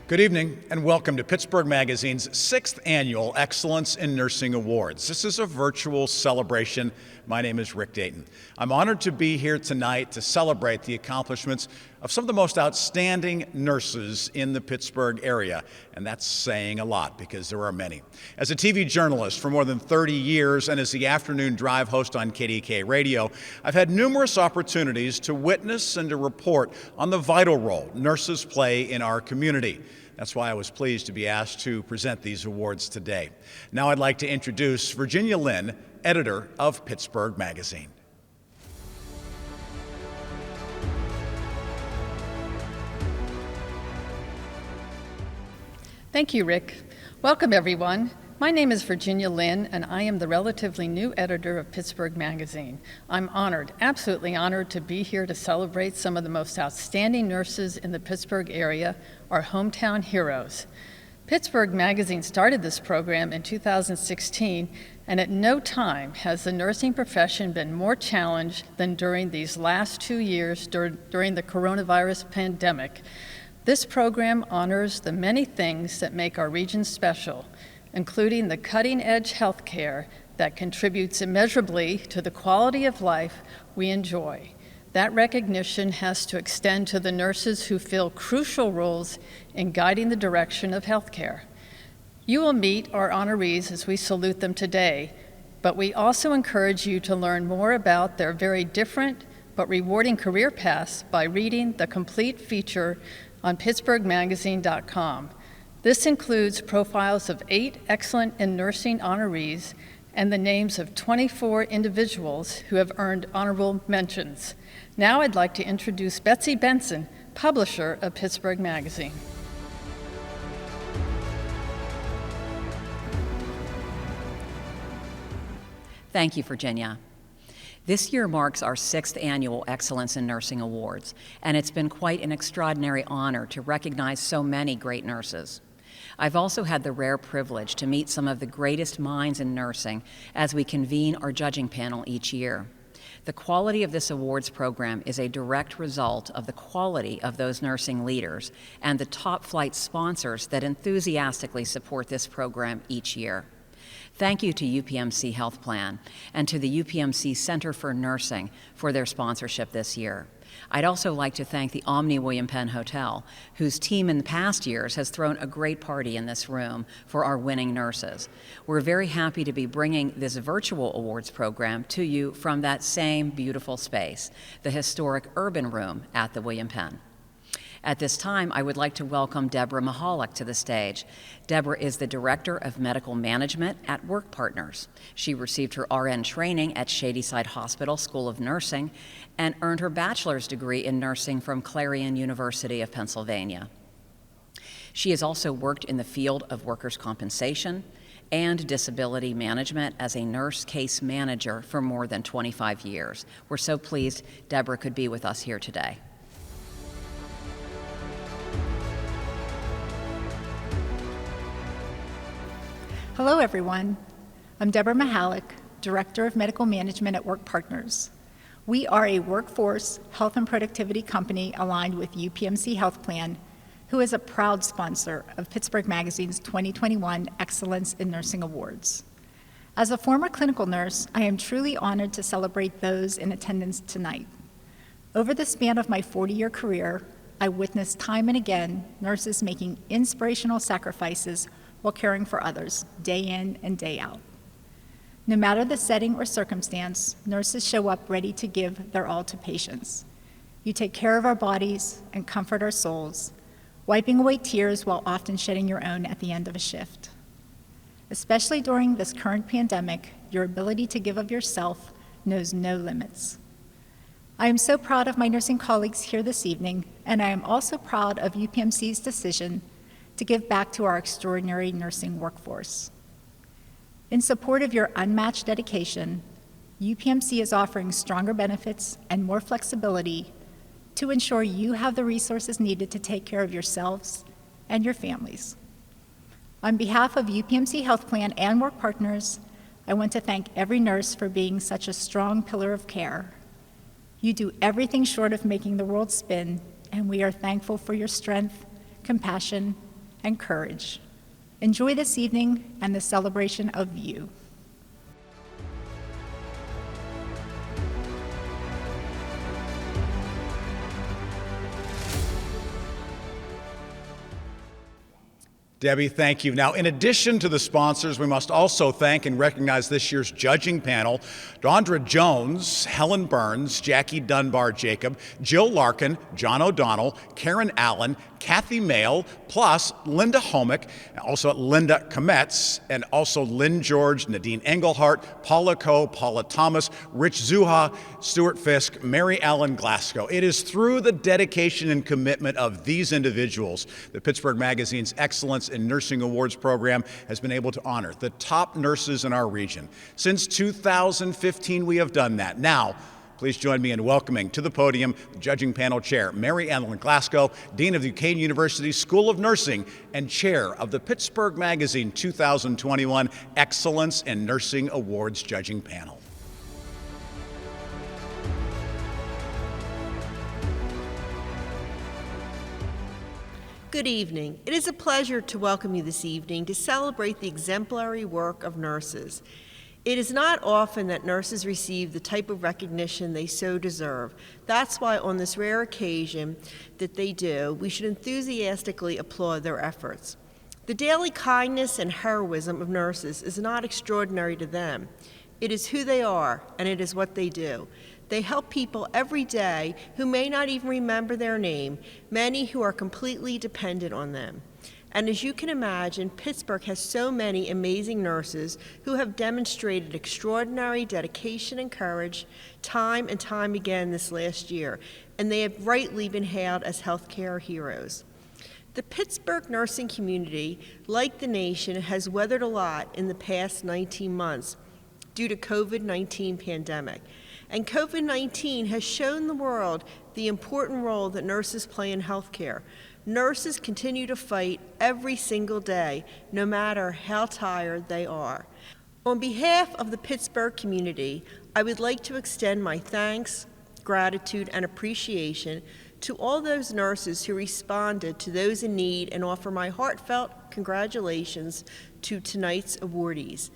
Good evening and welcome to Pittsburgh Magazine's 6th Annual Excellence in Nursing Awards. This is a virtual celebration. My name is Rick Dayton. I'm honored to be here tonight to celebrate the accomplishments of some of the most outstanding nurses in the Pittsburgh area. And that's saying a lot because there are many. As a TV journalist for more than 30 years and as the afternoon drive host on KDK Radio, I've had numerous opportunities to witness and to report on the vital role nurses play in our community. That's why I was pleased to be asked to present these awards today. Now I'd like to introduce Virginia Lynn, editor of Pittsburgh Magazine. Thank you, Rick. Welcome, everyone. My name is Virginia Lynn, and I am the relatively new editor of Pittsburgh Magazine. I'm honored, absolutely honored, to be here to celebrate some of the most outstanding nurses in the Pittsburgh area, our hometown heroes. Pittsburgh Magazine started this program in 2016, and at no time has the nursing profession been more challenged than during these last 2 years during the coronavirus pandemic. This program honors the many things that make our region special, including the cutting-edge health care that contributes immeasurably to the quality of life we enjoy. That recognition has to extend to the nurses who fill crucial roles in guiding the direction of health care. You will meet our honorees as we salute them today, but we also encourage you to learn more about their very different but rewarding career paths by reading the complete feature on pittsburghmagazine.com. This includes profiles of 8 excellent in nursing honorees and the names of 24 individuals who have earned honorable mentions. Now I'd like to introduce Betsy Benson, publisher of Pittsburgh Magazine. Thank you, Virginia. This year marks our 6th annual Excellence in Nursing Awards, and it's been quite an extraordinary honor to recognize so many great nurses. I've also had the rare privilege to meet some of the greatest minds in nursing as we convene our judging panel each year. The quality of this awards program is a direct result of the quality of those nursing leaders and the top-flight sponsors that enthusiastically support this program each year. Thank you to UPMC Health Plan and to the UPMC Center for Nursing for their sponsorship this year. I'd also like to thank the Omni William Penn Hotel, whose team in the past years has thrown a great party in this room for our winning nurses. We're very happy to be bringing this virtual awards program to you from that same beautiful space, the historic Urban Room at the William Penn. At this time, I would like to welcome Deborah Maholick to the stage. Deborah is the Director of Medical Management at Work Partners. She received her RN training at Shadyside Hospital School of Nursing and earned her bachelor's degree in nursing from Clarion University of Pennsylvania. She has also worked in the field of workers' compensation and disability management as a nurse case manager for more than 25 years. We're so pleased Deborah could be with us here today. Hello, everyone. I'm Deborah Maholick, Director of Medical Management at Work Partners. We are a workforce, health, and productivity company aligned with UPMC Health Plan, who is a proud sponsor of Pittsburgh Magazine's 2021 Excellence in Nursing Awards. As a former clinical nurse, I am truly honored to celebrate those in attendance tonight. Over the span of my 40-year career, I witnessed time and again nurses making inspirational sacrifices while caring for others, day in and day out. No matter the setting or circumstance, nurses show up ready to give their all to patients. You take care of our bodies and comfort our souls, wiping away tears while often shedding your own at the end of a shift. Especially during this current pandemic, your ability to give of yourself knows no limits. I am so proud of my nursing colleagues here this evening, and I am also proud of UPMC's decision to give back to our extraordinary nursing workforce. In support of your unmatched dedication, UPMC is offering stronger benefits and more flexibility to ensure you have the resources needed to take care of yourselves and your families. On behalf of UPMC Health Plan and Work Partners, I want to thank every nurse for being such a strong pillar of care. You do everything short of making the world spin, and we are thankful for your strength, compassion, and courage. Enjoy this evening and the celebration of you. Debbie, thank you. Now, in addition to the sponsors, we must also thank and recognize this year's judging panel: Dondra Jones, Helen Burns, Jackie Dunbar-Jacob, Jill Larkin, John O'Donnell, Karen Allen, Kathy Mayle, plus Linda Homick, also Linda Kometz, and also Lynn George, Nadine Engelhart, Paula Coe, Paula Thomas, Rich Zuha, Stuart Fisk, Mary Ellen Glasgow. It is through the dedication and commitment of these individuals that Pittsburgh Magazine's Excellence in Nursing Awards program has been able to honor the top nurses in our region. Since 2015, we have done that. Now, please join me in welcoming to the podium the judging panel chair, Mary Ellen Glasgow, Dean of Duquesne University School of Nursing and chair of the Pittsburgh Magazine 2021 Excellence in Nursing Awards judging panel. Good evening. It is a pleasure to welcome you this evening to celebrate the exemplary work of nurses. It is not often that nurses receive the type of recognition they so deserve. That's why on this rare occasion that they do, we should enthusiastically applaud their efforts. The daily kindness and heroism of nurses is not extraordinary to them. It is who they are, and it is what they do. They help people every day who may not even remember their name, many who are completely dependent on them. And as you can imagine, Pittsburgh has so many amazing nurses who have demonstrated extraordinary dedication and courage time and time again this last year, and they have rightly been hailed as healthcare heroes. The Pittsburgh nursing community, like the nation, has weathered a lot in the past 19 months due to COVID-19 pandemic. And COVID-19 has shown the world the important role that nurses play in healthcare. Nurses continue to fight every single day, no matter how tired they are. On behalf of the Pittsburgh community, I would like to extend my thanks, gratitude, and appreciation to all those nurses who responded to those in need and offer my heartfelt congratulations to tonight's awardees.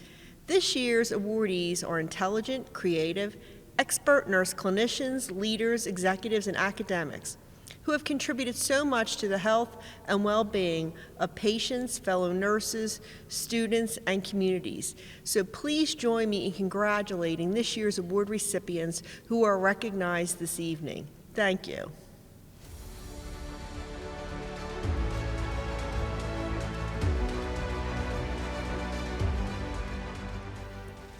This year's awardees are intelligent, creative, expert nurse clinicians, leaders, executives, and academics who have contributed so much to the health and well-being of patients, fellow nurses, students, and communities. So please join me in congratulating this year's award recipients who are recognized this evening. Thank you.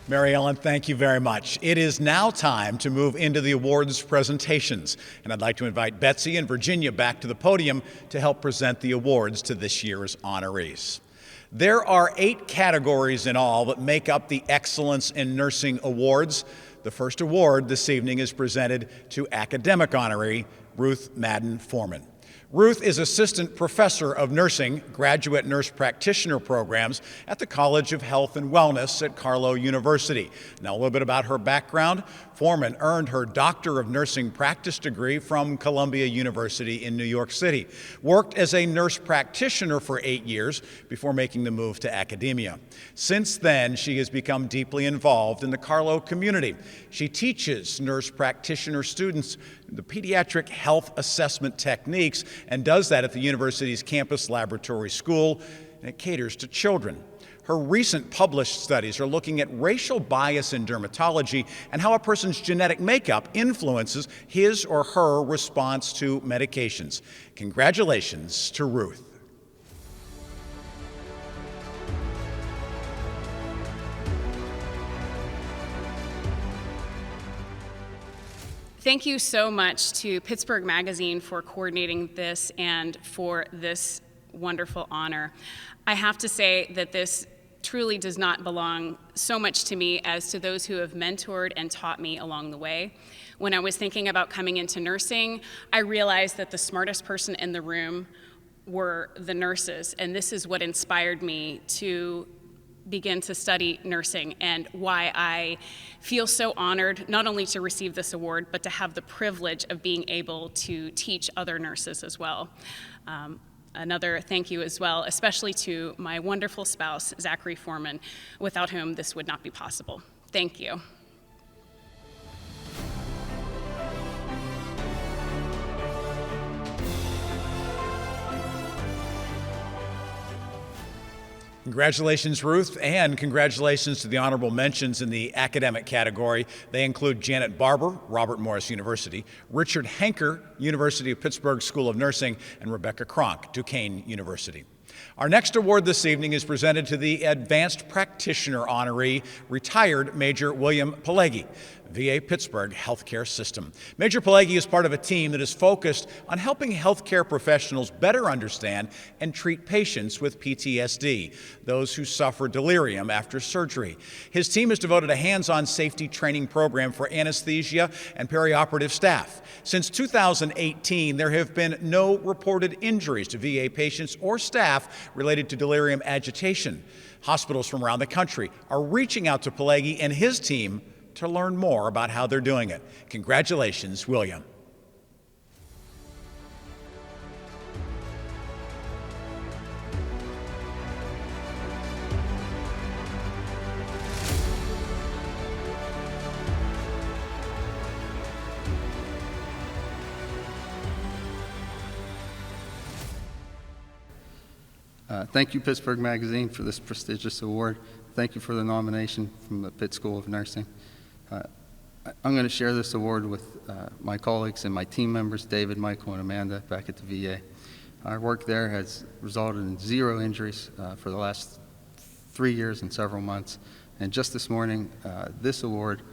Mary Ellen, thank you very much. It is now time to move into the awards presentations, and I'd like to invite Betsy and Virginia back to the podium to help present the awards to this year's honorees. There are 8 categories in all that make up the Excellence in Nursing Awards. The first award this evening is presented to academic honoree Ruth Madden Foreman. Ruth is Assistant Professor of Nursing, Graduate Nurse Practitioner programs at the College of Health and Wellness at Carlow University. Now, a little bit about her background. Foreman earned her Doctor of Nursing practice degree from Columbia University in New York City. Worked as a nurse practitioner for 8 years before making the move to academia. Since then, she has become deeply involved in the Carlow community. She teaches nurse practitioner students the pediatric health assessment techniques and does that at the university's campus laboratory school, and it caters to children. Her recent published studies are looking at racial bias in dermatology and how a person's genetic makeup influences his or her response to medications. Congratulations to Ruth. Thank you so much to Pittsburgh Magazine for coordinating this and for this wonderful honor. I have to say that this truly does not belong so much to me as to those who have mentored and taught me along the way. When I was thinking about coming into nursing, I realized that the smartest person in the room were the nurses, and this is what inspired me to begin to study nursing and why I feel so honored not only to receive this award, but to have the privilege of being able to teach other nurses as well. Another thank you as well, especially to my wonderful spouse, Zachary Foreman, without whom this would not be possible. Thank you. Congratulations, Ruth, and congratulations to the honorable mentions in the academic category. They include Janet Barber, Robert Morris University, Richard Henker, University of Pittsburgh School of Nursing, and Rebecca Kronk, Duquesne University. Our next award this evening is presented to the Advanced Practitioner Honoree, retired Major William Pileggi, VA Pittsburgh Healthcare System. Major Pileggi is part of a team that is focused on helping healthcare professionals better understand and treat patients with PTSD, those who suffer delirium after surgery. His team has devoted a hands-on safety training program for anesthesia and perioperative staff. Since 2018, there have been no reported injuries to VA patients or staff related to delirium agitation. Hospitals from around the country are reaching out to Pileggi and his team to learn more about how they're doing it. Congratulations, William. Thank you, Pittsburgh Magazine, for this prestigious award. Thank you for the nomination from the Pitt School of Nursing. I'm going to share this award with my colleagues and my team members, David, Michael, and Amanda, back at the VA. Our work there has resulted in 0 injuries for the last 3 years and several months. And just this morning, this award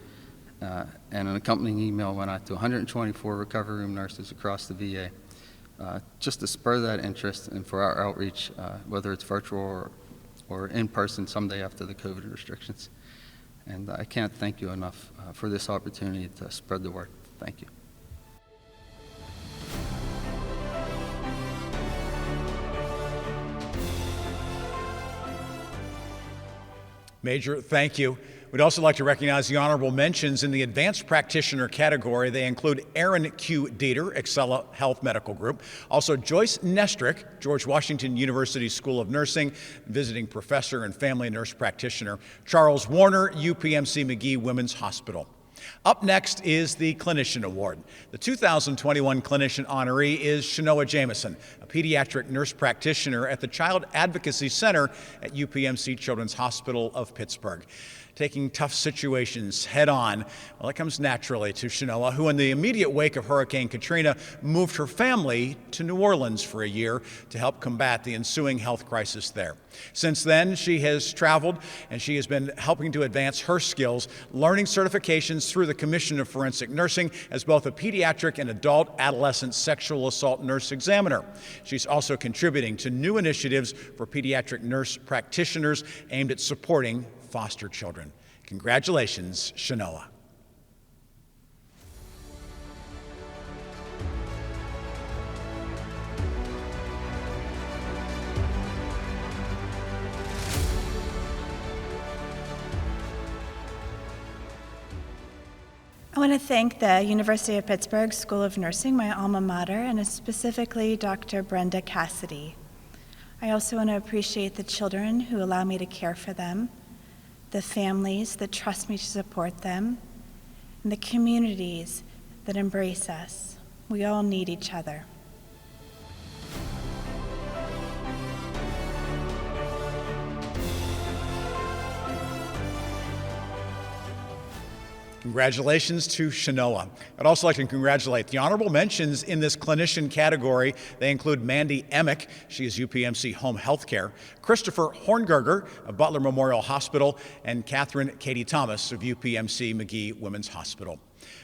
and an accompanying email went out to 124 recovery room nurses across the VA, just to spur that interest and for our outreach, whether it's virtual or in person someday after the COVID restrictions. And I can't thank you enough for this opportunity to spread the word. Thank you. Major, thank you. We'd also like to recognize the honorable mentions in the Advanced Practitioner category. They include Aaron Q. Dieter, Excella Health Medical Group. Also Joyce Nestrick, George Washington University School of Nursing, visiting professor and family nurse practitioner. Charles Warner, UPMC Magee Women's Hospital. Up next is the Clinician Award. The 2021 Clinician Honoree is Shanoa Jameson, a pediatric nurse practitioner at the Child Advocacy Center at UPMC Children's Hospital of Pittsburgh. Taking tough situations head on, well, it comes naturally to Shanoa, who in the immediate wake of Hurricane Katrina moved her family to New Orleans for a year to help combat the ensuing health crisis there. Since then, she has traveled and she has been helping to advance her skills, learning certifications through the Commission of Forensic Nursing as both a pediatric and adult adolescent sexual assault nurse examiner. She's also contributing to new initiatives for pediatric nurse practitioners aimed at supporting foster children. Congratulations, Shanoa. I want to thank the University of Pittsburgh School of Nursing, my alma mater, and specifically Dr. Brenda Cassidy. I also want to appreciate the children who allow me to care for them, the families that trust me to support them, and the communities that embrace us. We all need each other. Congratulations to Shanoa. I'd also like to congratulate the honorable mentions in this clinician category. They include Mandy Emick, she is UPMC Home Healthcare, Christopher Horngerger of Butler Memorial Hospital, and Catherine Katie Thomas of UPMC Magee Women's Hospital.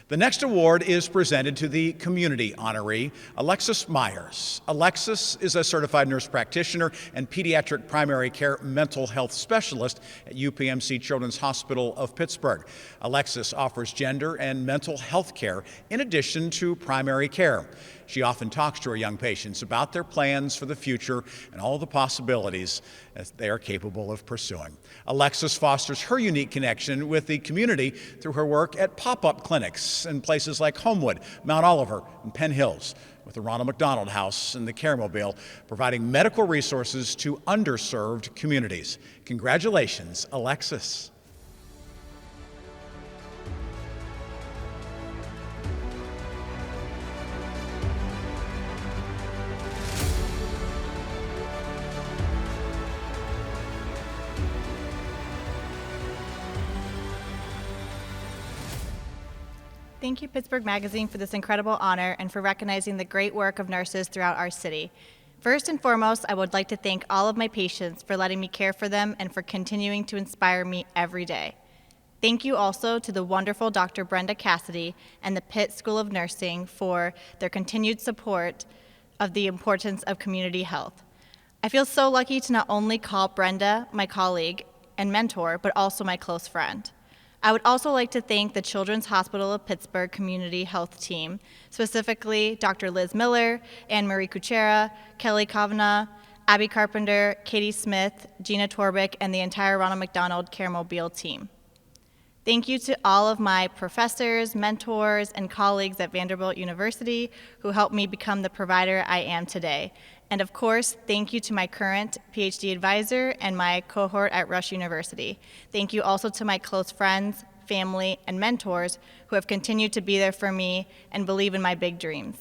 The next award is presented to the Community Honoree, Alexis Meyers. Alexis is a certified nurse practitioner and pediatric primary care mental health specialist at UPMC Children's Hospital of Pittsburgh. Alexis offers gender and mental health care in addition to primary care. She often talks to her young patients about their plans for the future and all the possibilities that they are capable of pursuing. Alexis fosters her unique connection with the community through her work at pop-up clinics in places like Homewood, Mount Oliver, and Penn Hills. with the Ronald McDonald House and the Caramobile, providing medical resources to underserved communities. Congratulations, Alexis. Thank you, Pittsburgh Magazine, for this incredible honor and for recognizing the great work of nurses throughout our city. First and foremost, I would like to thank all of my patients for letting me care for them and for continuing to inspire me every day. Thank you also to the wonderful Dr. Brenda Cassidy and the Pitt School of Nursing for their continued support of the importance of community health. I feel so lucky to not only call Brenda my colleague and mentor, but also my close friend. I would also like to thank the Children's Hospital of Pittsburgh Community Health Team, specifically Dr. Liz Miller, Anne Marie Kuchera, Kelly Kavanagh, Abby Carpenter, Katie Smith, Gina Torbick, and the entire Ronald McDonald Caramobile team. Thank you to all of my professors, mentors, and colleagues at Vanderbilt University who helped me become the provider I am today. And of course, thank you to my current PhD advisor and my cohort at Rush University. Thank you also to my close friends, family, and mentors who have continued to be there for me and believe in my big dreams.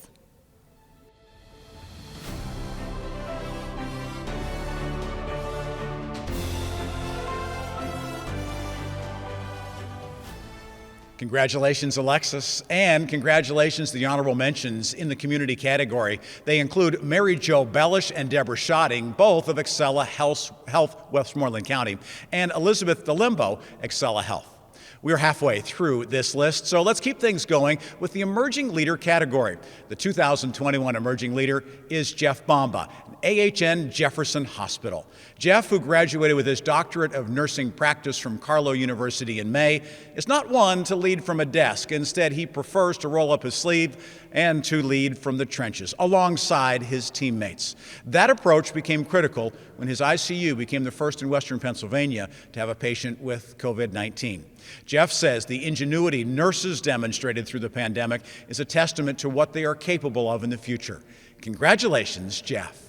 Congratulations, Alexis, and congratulations to the honorable mentions in the community category. They include Mary Jo Bellish and Deborah Schotting, both of Excella Health Westmoreland County, and Elizabeth DeLimbo, Excella Health. We're halfway through this list, so let's keep things going with the Emerging Leader category. The 2021 Emerging Leader is Jeff Bomba, AHN Jefferson Hospital. Jeff, who graduated with his doctorate of nursing practice from Carlow University in May, is not one to lead from a desk. Instead, he prefers to roll up his sleeve and to lead from the trenches alongside his teammates. That approach became critical when his ICU became the first in Western Pennsylvania to have a patient with COVID-19. Jeff says the ingenuity nurses demonstrated through the pandemic is a testament to what they are capable of in the future. Congratulations, Jeff.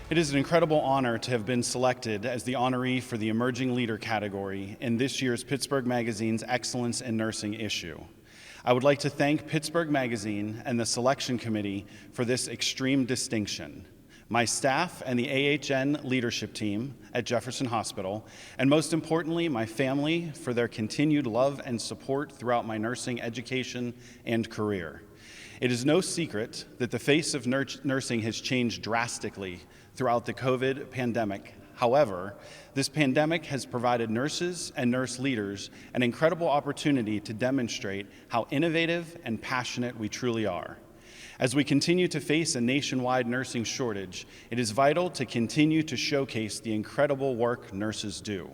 It is an incredible honor to have been selected as the honoree for the Emerging Leader category in this year's Pittsburgh Magazine's Excellence in Nursing issue. I would like to thank Pittsburgh Magazine and the selection committee for this extreme distinction, my staff and the AHN leadership team at Jefferson Hospital, and most importantly, my family for their continued love and support throughout my nursing education and career. It is no secret that the face of nursing has changed drastically throughout the COVID pandemic. However, this pandemic has provided nurses and nurse leaders an incredible opportunity to demonstrate how innovative and passionate we truly are. As we continue to face a nationwide nursing shortage, it is vital to continue to showcase the incredible work nurses do.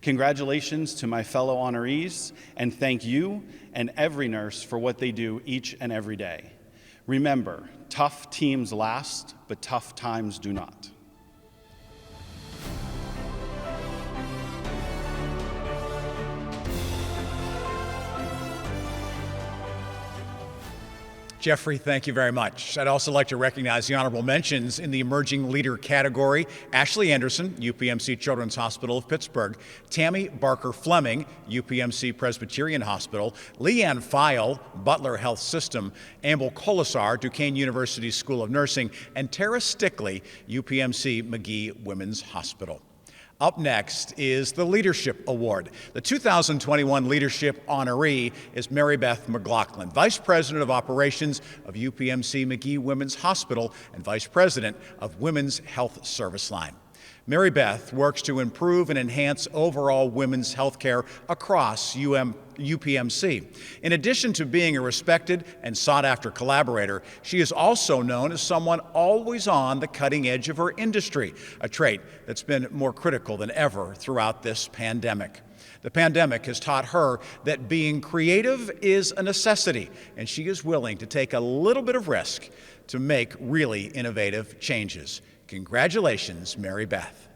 Congratulations to my fellow honorees, and thank you and every nurse for what they do each and every day. Remember, tough teams last, but tough times do not. Jeffrey, thank you very much. I'd also like to recognize the honorable mentions in the Emerging Leader category: Ashley Anderson, UPMC Children's Hospital of Pittsburgh; Tammy Barker Fleming, UPMC Presbyterian Hospital; Leanne File, Butler Health System; Amble Colasar, Duquesne University School of Nursing; and Tara Stickley, UPMC Magee Women's Hospital. Up next is the Leadership Award. The 2021 Leadership Honoree is Mary Beth McLaughlin, Vice President of Operations of UPMC Magee Women's Hospital and Vice President of Women's Health Service Line. Mary Beth works to improve and enhance overall women's health care across UPMC. In addition to being a respected and sought-after collaborator, she is also known as someone always on the cutting edge of her industry, a trait that's been more critical than ever throughout this pandemic. The pandemic has taught her that being creative is a necessity, and she is willing to take a little bit of risk to make really innovative changes. Congratulations, Mary Beth.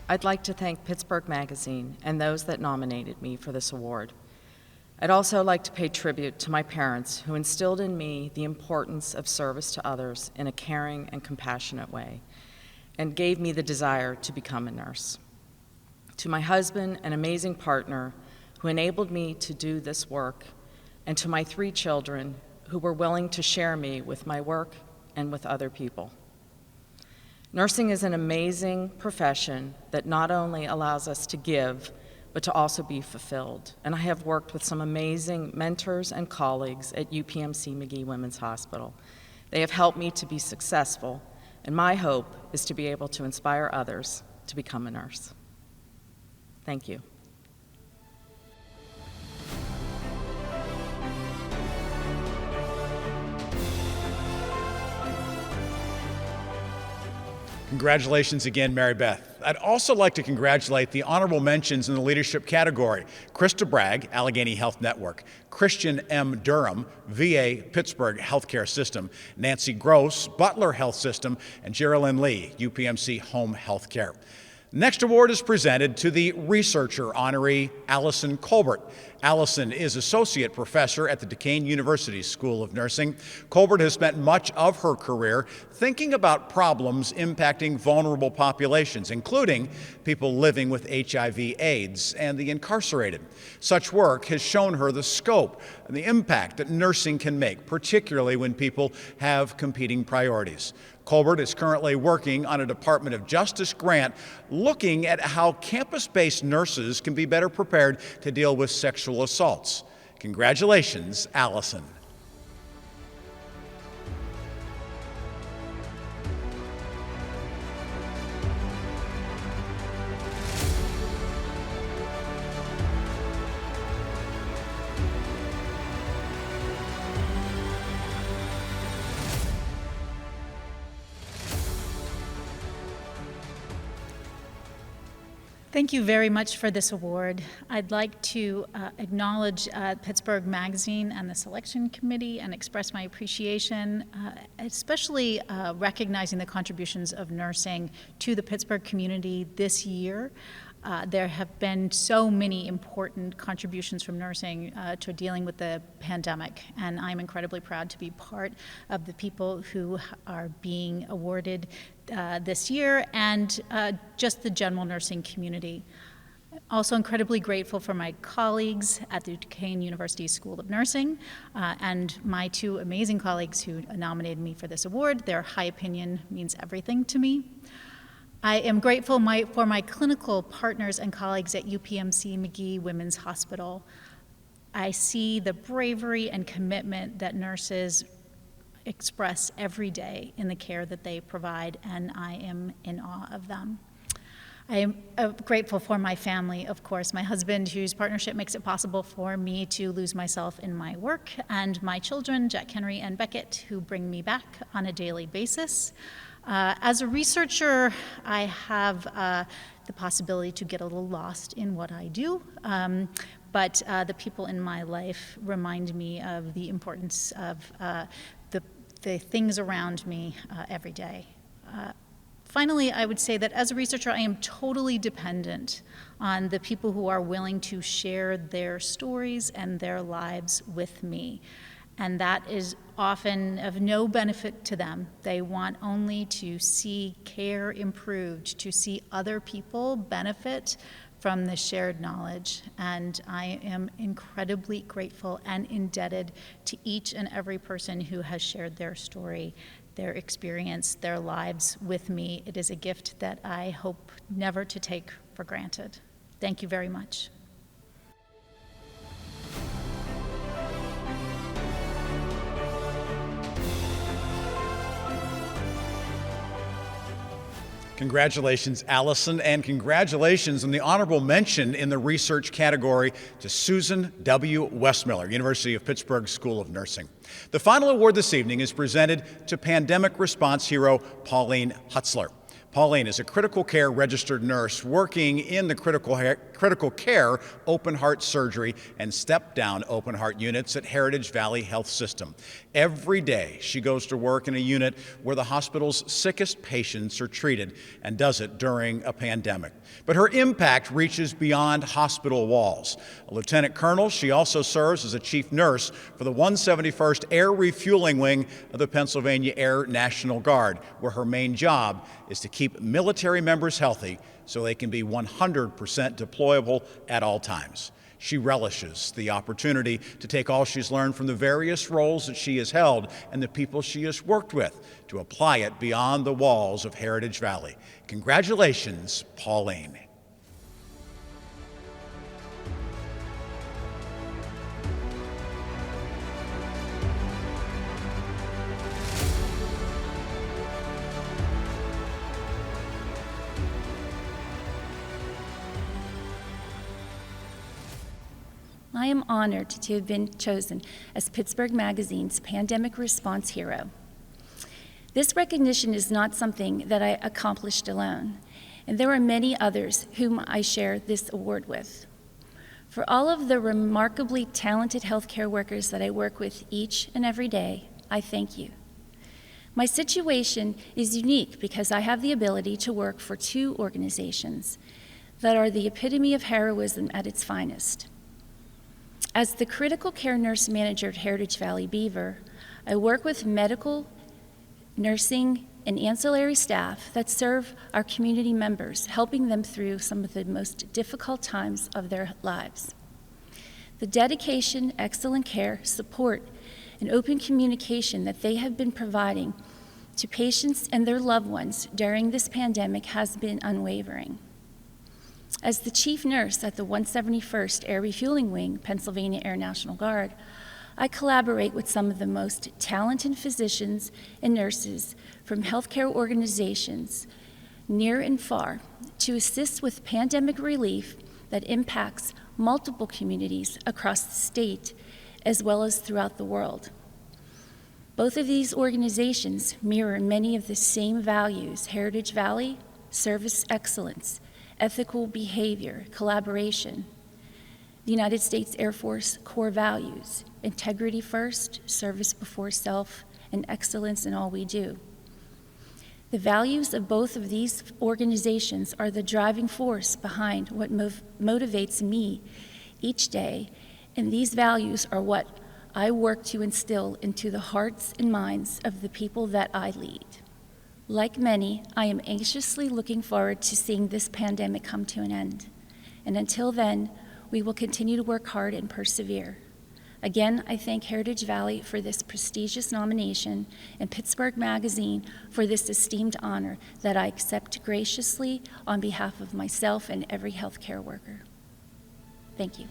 I'd like to thank Pittsburgh Magazine and those that nominated me for this award. I'd also like to pay tribute to my parents who instilled in me the importance of service to others in a caring and compassionate way and gave me the desire to become a nurse. To my husband, an amazing partner who enabled me to do this work, and to my 3 children who were willing to share me with my work and with other people. Nursing is an amazing profession that not only allows us to give, but to also be fulfilled. And I have worked with some amazing mentors and colleagues at UPMC Magee Women's Hospital. They have helped me to be successful, and my hope is to be able to inspire others to become a nurse. Thank you. Congratulations again, Mary Beth. I'd also like to congratulate the honorable mentions in the leadership category: Krista Bragg, Allegheny Health Network; Christian M. Durham, VA Pittsburgh Healthcare System; Nancy Gross, Butler Health System; and Geraldine Lee, UPMC Home Healthcare. Next award is presented to the researcher honoree Alison Colbert. Alison is associate professor at the Duquesne University School of Nursing. Colbert has spent much of her career thinking about problems impacting vulnerable populations, including people living with HIV/AIDS and the incarcerated. Such work has shown her the scope and the impact that nursing can make, particularly when people have competing priorities. Colbert is currently working on a Department of Justice grant looking at how campus-based nurses can be better prepared to deal with sexual assaults. Congratulations, Alison. Thank you very much for this award. I'd like to acknowledge Pittsburgh Magazine and the selection committee and express my appreciation, especially recognizing the contributions of nursing to the Pittsburgh community this year. There have been so many important contributions from nursing to dealing with the pandemic, and I'm incredibly proud to be part of the people who are being awarded this year, and just the general nursing community. Also incredibly grateful for my colleagues at the Duquesne University School of Nursing and my 2 amazing colleagues who nominated me for this award. Their high opinion means everything to me. I am grateful for my clinical partners and colleagues at UPMC Magee Women's Hospital. I see the bravery and commitment that nurses express every day in the care that they provide, and I am in awe of them. I am grateful for my family, of course, my husband, whose partnership makes it possible for me to lose myself in my work, and my children, Jack Henry and Beckett, who bring me back on a daily basis. As a researcher, I have the possibility to get a little lost in what I do, but the people in my life remind me of the importance of the things around me every day. Finally, I would say that as a researcher, I am totally dependent on the people who are willing to share their stories and their lives with me. And that is often of no benefit to them. They want only to see care improved, to see other people benefit from the shared knowledge. And I am incredibly grateful and indebted to each and every person who has shared their story, their experience, their lives with me. It is a gift that I hope never to take for granted. Thank you very much. Congratulations, Alison, and congratulations on the honorable mention in the research category to Susan W. Westmiller, University of Pittsburgh School of Nursing. The final award this evening is presented to pandemic response hero Pauline Hutzler. Pauline is a critical care registered nurse working in the critical care open heart surgery and step-down open heart units at Heritage Valley Health System. Every day she goes to work in a unit where the hospital's sickest patients are treated and does it during a pandemic. But her impact reaches beyond hospital walls. A lieutenant colonel, she also serves as a chief nurse for the 171st Air Refueling Wing of the Pennsylvania Air National Guard, where her main job is to keep military members healthy so they can be 100% deployable at all times. She relishes the opportunity to take all she's learned from the various roles that she has held and the people she has worked with to apply it beyond the walls of Heritage Valley. Congratulations, Pauline. I am honored to have been chosen as Pittsburgh Magazine's Pandemic Response Hero. This recognition is not something that I accomplished alone, and there are many others whom I share this award with. For all of the remarkably talented healthcare workers that I work with each and every day, I thank you. My situation is unique because I have the ability to work for two organizations that are the epitome of heroism at its finest. As the critical care nurse manager at Heritage Valley Beaver, I work with medical, nursing, and ancillary staff that serve our community members, helping them through some of the most difficult times of their lives. The dedication, excellent care, support, and open communication that they have been providing to patients and their loved ones during this pandemic has been unwavering. As the chief nurse at the 171st Air Refueling Wing, Pennsylvania Air National Guard, I collaborate with some of the most talented physicians and nurses from healthcare organizations near and far to assist with pandemic relief that impacts multiple communities across the state as well as throughout the world. Both of these organizations mirror many of the same values: Heritage Valley, service excellence, ethical behavior, collaboration. The United States Air Force core values: integrity first, service before self, and excellence in all we do. The values of both of these organizations are the driving force behind what motivates me each day, and these values are what I work to instill into the hearts and minds of the people that I lead. Like many, I am anxiously looking forward to seeing this pandemic come to an end. And until then, we will continue to work hard and persevere. Again, I thank Heritage Valley for this prestigious nomination and Pittsburgh Magazine for this esteemed honor that I accept graciously on behalf of myself and every healthcare worker. Thank you.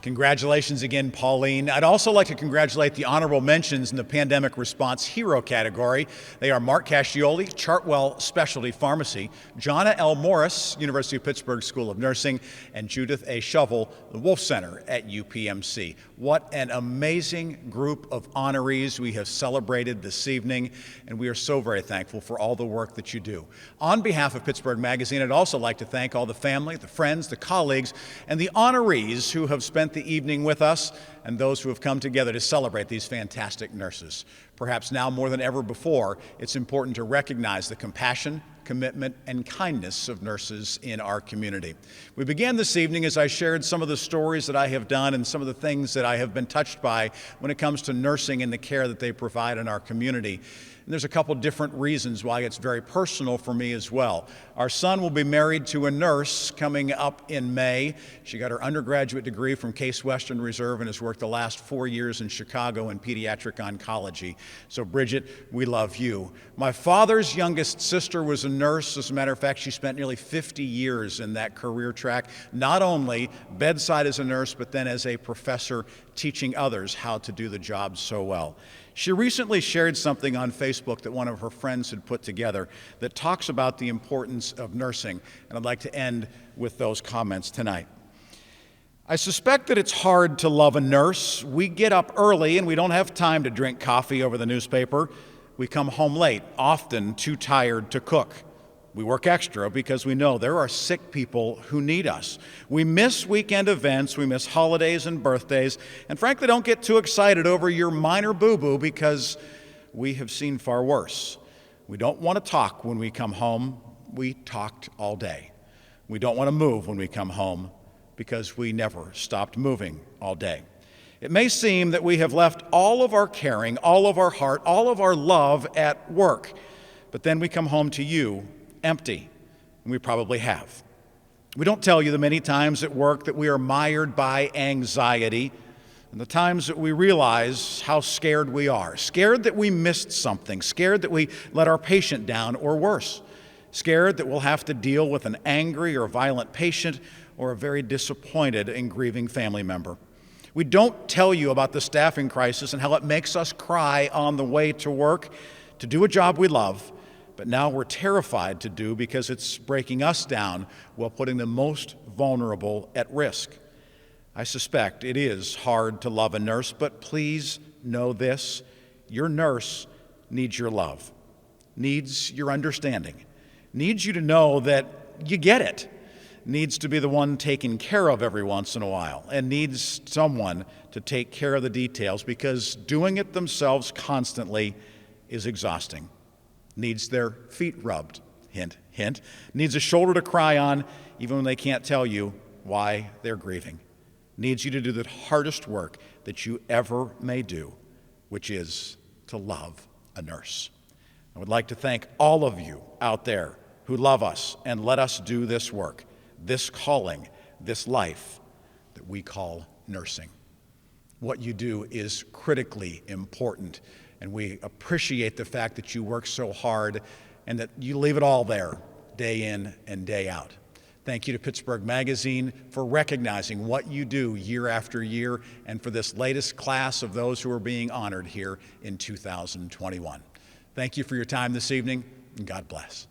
Congratulations again, Pauline. I'd also like to congratulate the honorable mentions in the Pandemic Response Hero category. They are Mark Cascioli, Chartwell Specialty Pharmacy, Jonna L. Morris, University of Pittsburgh School of Nursing, and Judith A. Shovel, the Wolf Center at UPMC. What an amazing group of honorees we have celebrated this evening, and we are so very thankful for all the work that you do. On behalf of Pittsburgh Magazine, I'd also like to thank all the family, the friends, the colleagues, and the honorees who have spent the evening with us, and those who have come together to celebrate these fantastic nurses. Perhaps now more than ever before, it's important to recognize the compassion, commitment, and kindness of nurses in our community. We began this evening as I shared some of the stories that I have done and some of the things that I have been touched by when it comes to nursing and the care that they provide in our community. And there's a couple different reasons why it's very personal for me as well. Our son will be married to a nurse coming up in May. She got her undergraduate degree from Case Western Reserve and has worked the last 4 years in Chicago in pediatric oncology. So Bridget, we love you. My father's youngest sister was a nurse. As a matter of fact, she spent nearly 50 years in that career track, not only bedside as a nurse, but then as a professor teaching others how to do the job so well. She recently shared something on Facebook that one of her friends had put together that talks about the importance of nursing, and I'd like to end with those comments tonight. I suspect that it's hard to love a nurse. We get up early and we don't have time to drink coffee over the newspaper. We come home late, often too tired to cook. We work extra because we know there are sick people who need us. We miss weekend events, we miss holidays and birthdays, and frankly don't get too excited over your minor boo-boo because we have seen far worse. We don't want to talk when we come home. We talked all day. We don't want to move when we come home because we never stopped moving all day. It may seem that we have left all of our caring, all of our heart, all of our love at work, but then we come home to you empty, and we probably have. We don't tell you the many times at work that we are mired by anxiety, and the times that we realize how scared we are, scared that we missed something, scared that we let our patient down, or worse, scared that we'll have to deal with an angry or violent patient or a very disappointed and grieving family member. We don't tell you about the staffing crisis and how it makes us cry on the way to work to do a job we love, but now we're terrified to do because it's breaking us down while putting the most vulnerable at risk. I suspect it is hard to love a nurse, but please know this: your nurse needs your love, needs your understanding, needs you to know that you get it, needs to be the one taken care of every once in a while, and needs someone to take care of the details because doing it themselves constantly is exhausting. Needs their feet rubbed, hint, hint, needs a shoulder to cry on even when they can't tell you why they're grieving, needs you to do the hardest work that you ever may do, which is to love a nurse. I would like to thank all of you out there who love us and let us do this work, this calling, this life that we call nursing. What you do is critically important, and we appreciate the fact that you work so hard and that you leave it all there, day in and day out. Thank you to Pittsburgh Magazine for recognizing what you do year after year, and for this latest class of those who are being honored here in 2021. Thank you for your time this evening, and God bless.